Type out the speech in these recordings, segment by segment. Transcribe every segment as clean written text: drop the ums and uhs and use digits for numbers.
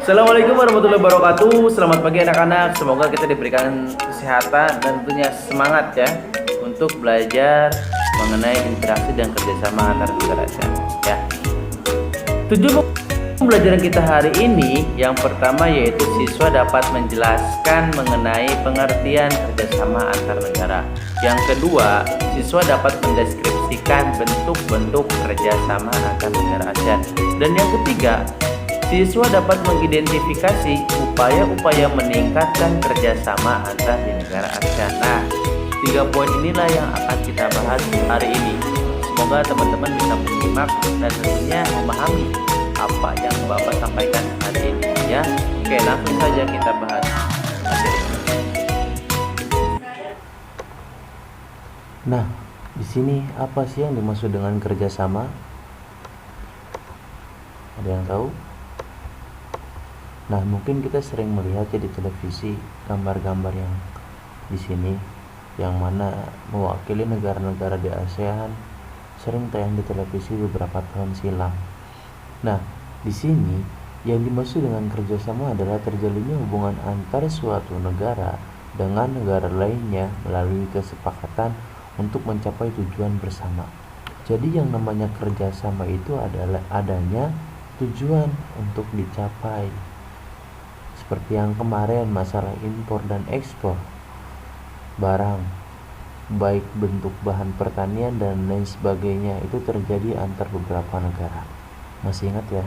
Assalamualaikum warahmatullahi wabarakatuh. Selamat pagi anak-anak. Semoga kita diberikan kesehatan dan tentunya semangat ya untuk belajar mengenai interaksi dan kerjasama antar negara ASEAN. Ya. Tujuan pembelajaran kita hari ini yang pertama yaitu siswa dapat menjelaskan mengenai pengertian kerjasama antar negara. Yang kedua, siswa dapat mendeskripsikan bentuk-bentuk kerjasama antar negara ASEAN. Dan yang ketiga, siswa dapat mengidentifikasi upaya-upaya meningkatkan kerjasama antar di negara ASEAN. Nah, 3 poin inilah yang akan kita bahas hari ini. Semoga teman-teman bisa menyimak dan tentunya memahami apa yang Bapak sampaikan hari ini ya. Oke, langsung saja kita bahas materi ini. Nah, di sini apa sih yang dimaksud dengan kerjasama? Ada yang tahu? Nah, mungkin kita sering melihat ya di televisi gambar-gambar yang di sini yang mana mewakili negara-negara di ASEAN sering tayang di televisi beberapa tahun silam. Nah, di sini yang dimaksud dengan kerjasama adalah terjalinnya hubungan antar suatu negara dengan negara lainnya melalui kesepakatan untuk mencapai tujuan bersama. Jadi yang namanya kerjasama itu adalah adanya tujuan untuk dicapai. Seperti yang kemarin masalah impor dan ekspor barang, baik bentuk bahan pertanian dan lain sebagainya, itu terjadi antar beberapa negara. Masih ingat ya?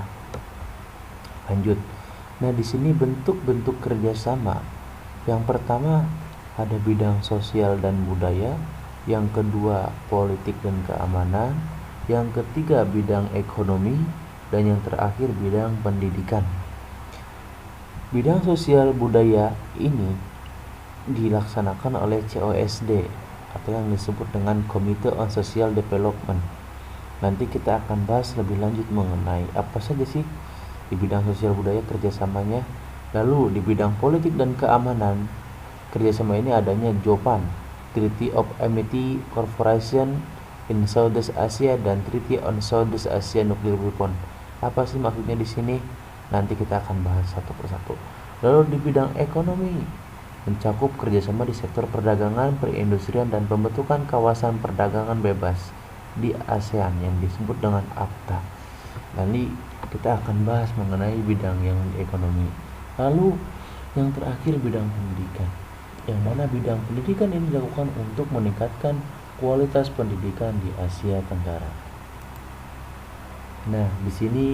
Lanjut. Nah, di sini bentuk-bentuk kerjasama. Yang pertama ada bidang sosial dan budaya, yang kedua politik dan keamanan, yang ketiga bidang ekonomi, dan yang terakhir bidang pendidikan. Bidang sosial budaya ini dilaksanakan oleh COSD atau yang disebut dengan Committee on Social Development. Nanti kita akan bahas lebih lanjut mengenai apa saja sih di bidang sosial budaya kerjasamanya. Lalu di bidang politik dan keamanan, kerjasama ini adanya JOPAN, Treaty of Amity Cooperation in Southeast Asia, dan Treaty on Southeast Asia Nuclear Weapon. Apa sih maksudnya di sini? Nanti kita akan bahas satu persatu. Lalu di bidang ekonomi mencakup kerjasama di sektor perdagangan, perindustrian, dan pembentukan kawasan perdagangan bebas di ASEAN yang disebut dengan APTA. Nanti kita akan bahas mengenai bidang yang ekonomi. Lalu yang terakhir bidang pendidikan, yang mana bidang pendidikan ini dilakukan untuk meningkatkan kualitas pendidikan di Asia Tenggara. Nah, di sini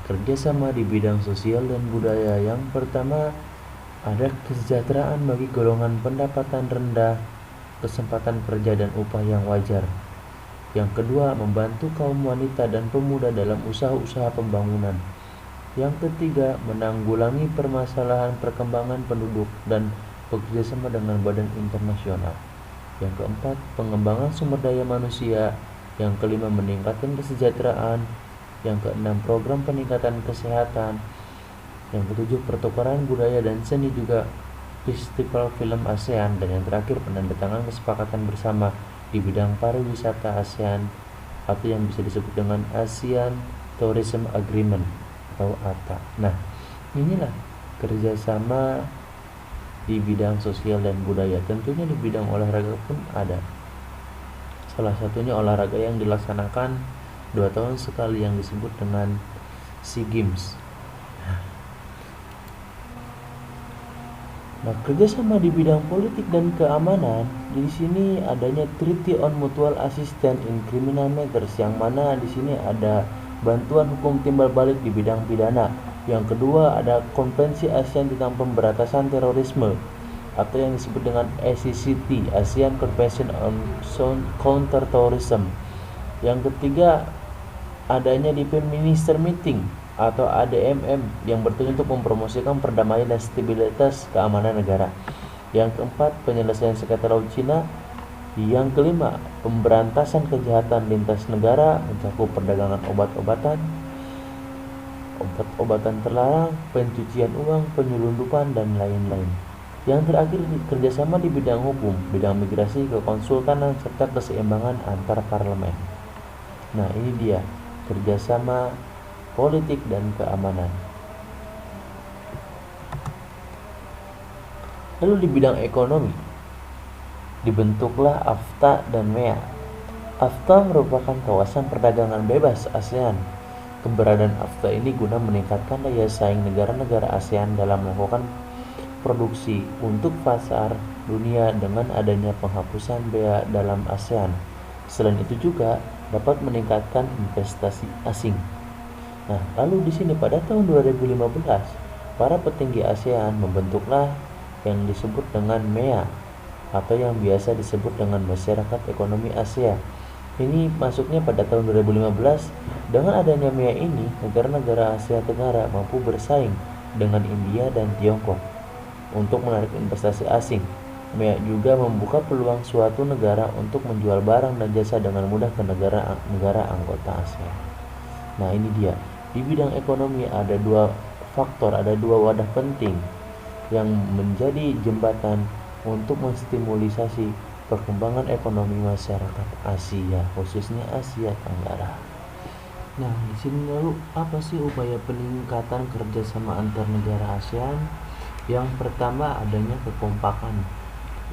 kerjasama di bidang sosial dan budaya, yang pertama ada kesejahteraan bagi golongan pendapatan rendah, kesempatan kerja dan upah yang wajar. Yang kedua, membantu kaum wanita dan pemuda dalam usaha-usaha pembangunan. Yang ketiga, menanggulangi permasalahan perkembangan penduduk dan bekerjasama dengan badan internasional. Yang keempat, pengembangan sumber daya manusia. Yang kelima, meningkatkan kesejahteraan. Yang keenam, program peningkatan kesehatan. Yang ketujuh, pertukaran budaya dan seni, juga festival film ASEAN. Dan yang terakhir, penandatanganan kesepakatan bersama di bidang pariwisata ASEAN atau yang bisa disebut dengan ASEAN Tourism Agreement atau ATA. Nah, inilah kerjasama di bidang sosial dan budaya. Tentunya di bidang olahraga pun ada. Salah satunya olahraga yang dilaksanakan 2 tahun sekali yang disebut dengan SEA Games. Nah, kerjasama di bidang politik dan keamanan, di sini adanya Treaty on Mutual Assistance in Criminal Matters, yang mana di sini ada bantuan hukum timbal balik di bidang pidana. Yang kedua ada Konvensi ASEAN tentang pemberantasan terorisme atau yang disebut dengan ACCT, ASEAN Convention on Counter Terrorism. Yang ketiga adanya Defense Minister Meeting atau ADMM yang bertujuan untuk mempromosikan perdamaian dan stabilitas keamanan negara. Yang keempat, penyelesaian sengketa laut Cina. Yang kelima, pemberantasan kejahatan lintas negara mencakup perdagangan obat-obatan, obat-obatan terlarang, pencucian uang, penyelundupan, dan lain-lain. Yang terakhir, kerjasama di bidang hukum, bidang migrasi, kekonsultanan, serta keseimbangan antar parlemen. Nah, ini dia kerjasama politik dan keamanan. Lalu di bidang ekonomi, dibentuklah AFTA dan MEA. AFTA merupakan kawasan perdagangan bebas ASEAN. Keberadaan AFTA ini guna meningkatkan daya saing negara-negara ASEAN dalam melakukan produksi untuk pasar dunia dengan adanya penghapusan bea dalam ASEAN. Selain itu juga dapat meningkatkan investasi asing. Nah, lalu di sini pada tahun 2015, para petinggi ASEAN membentuklah yang disebut dengan MEA atau yang biasa disebut dengan Masyarakat Ekonomi Asia. Ini masuknya pada tahun 2015. Dengan adanya MEA ini, negara-negara Asia Tenggara mampu bersaing dengan India dan Tiongkok untuk menarik investasi asing. MEA juga membuka peluang suatu negara untuk menjual barang dan jasa dengan mudah ke negara-negara anggota ASEAN. Nah, ini dia. Di bidang ekonomi ada dua faktor, ada dua wadah penting yang menjadi jembatan untuk menstimulisasi perkembangan ekonomi masyarakat Asia, khususnya Asia Tenggara. Nah, di sini lalu apa sih upaya peningkatan kerjasama antar negara ASEAN? Yang pertama adanya kekompakan,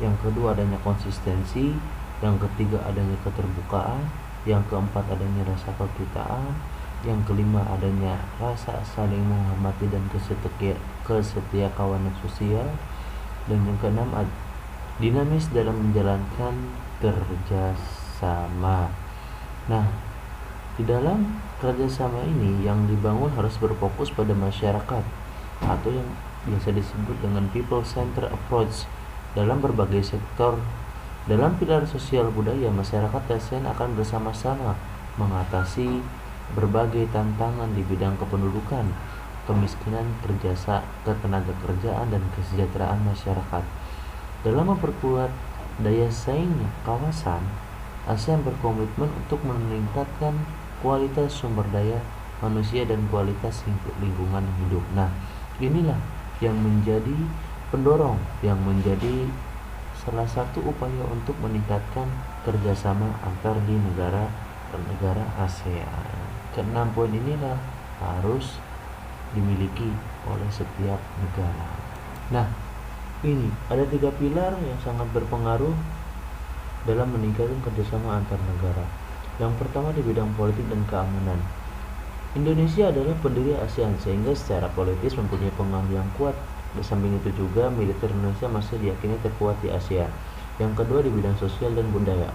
yang kedua adanya konsistensi, yang ketiga adanya keterbukaan, yang keempat adanya rasa kekitaan, yang kelima adanya rasa saling menghormati dan kesetiakawanan sosial, dan yang keenam dinamis dalam menjalankan kerjasama. Nah, di dalam kerjasama ini yang dibangun harus berfokus pada masyarakat atau yang biasa disebut dengan people-centered approach dalam berbagai sektor. Dalam pilar sosial budaya, masyarakat ASEAN akan bersama-sama mengatasi berbagai tantangan di bidang kependudukan, kemiskinan, ketenaga kerjaan, dan kesejahteraan masyarakat. Dalam memperkuat daya saing kawasan, ASEAN berkomitmen untuk meningkatkan kualitas sumber daya manusia dan kualitas lingkungan hidup. Nah, inilah yang menjadi pendorong, yang menjadi salah satu upaya untuk meningkatkan kerjasama antar di negara ASEAN. Keenam poin inilah harus dimiliki oleh setiap negara. Nah, ini ada 3 pilar yang sangat berpengaruh dalam meningkatkan kerjasama antar negara. Yang pertama di bidang politik dan keamanan. Indonesia adalah pendiri ASEAN sehingga secara politis mempunyai pengaruh yang kuat. Di samping itu juga militer Indonesia masih diyakini terkuat di Asia. Yang kedua di bidang sosial dan budaya,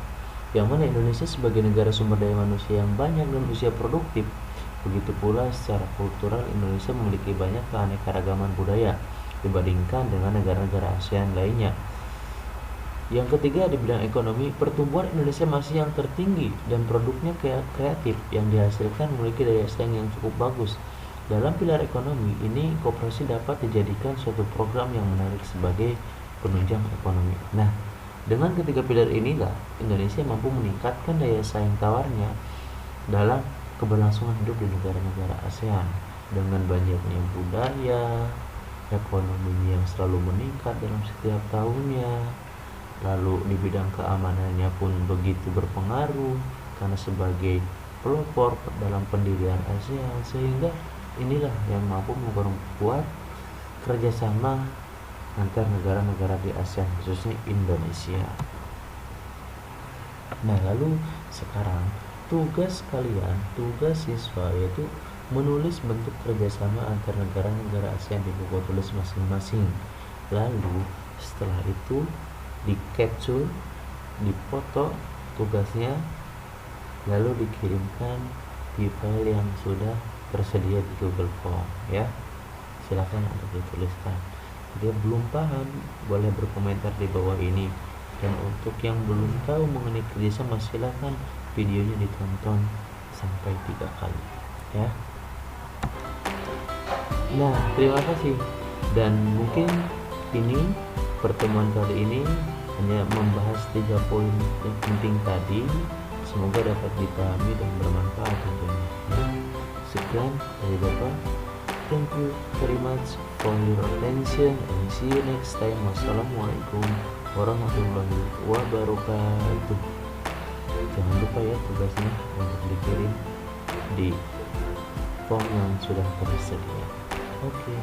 yang mana Indonesia sebagai negara sumber daya manusia yang banyak dan usia produktif. Begitu pula secara kultural Indonesia memiliki banyak keanekaragaman budaya dibandingkan dengan negara-negara ASEAN lainnya. Yang ketiga di bidang ekonomi, pertumbuhan Indonesia masih yang tertinggi dan produknya kreatif yang dihasilkan memiliki daya saing yang cukup bagus. Dalam pilar ekonomi ini, koperasi dapat dijadikan suatu program yang menarik sebagai penunjang ekonomi. Nah, dengan ketiga pilar inilah Indonesia mampu meningkatkan daya saing tawarnya dalam keberlangsungan hidup di negara-negara ASEAN dengan banyaknya budaya, ekonomi yang selalu meningkat dalam setiap tahunnya. Lalu di bidang keamanannya pun begitu berpengaruh karena sebagai pelopor dalam pendirian ASEAN, sehingga inilah yang mampu memperkuat kerjasama antar negara-negara di ASEAN, khususnya Indonesia. Nah, lalu sekarang tugas siswa yaitu menulis bentuk kerjasama antar negara-negara ASEAN di buku tulis masing-masing. Lalu setelah itu di capture, dipoto tugasnya, lalu dikirimkan di file yang sudah tersedia di Google Form ya. Silakan untuk dituliskan. Dia belum paham boleh berkomentar di bawah ini, dan untuk yang belum tahu mengenai kerjasama silakan videonya ditonton sampai 3 kali ya. Nah, terima kasih, dan mungkin ini pertemuan kali ini hanya membahas 3 poin yang penting tadi. Semoga dapat dipahami dan bermanfaat tentunya. Sekian dari Bapak. Thank you very much for your attention and see you next time. Wassalamualaikum warahmatullahi wabarakatuh. Jangan lupa ya tugasnya untuk dikirim di form yang sudah tersedia. Oke.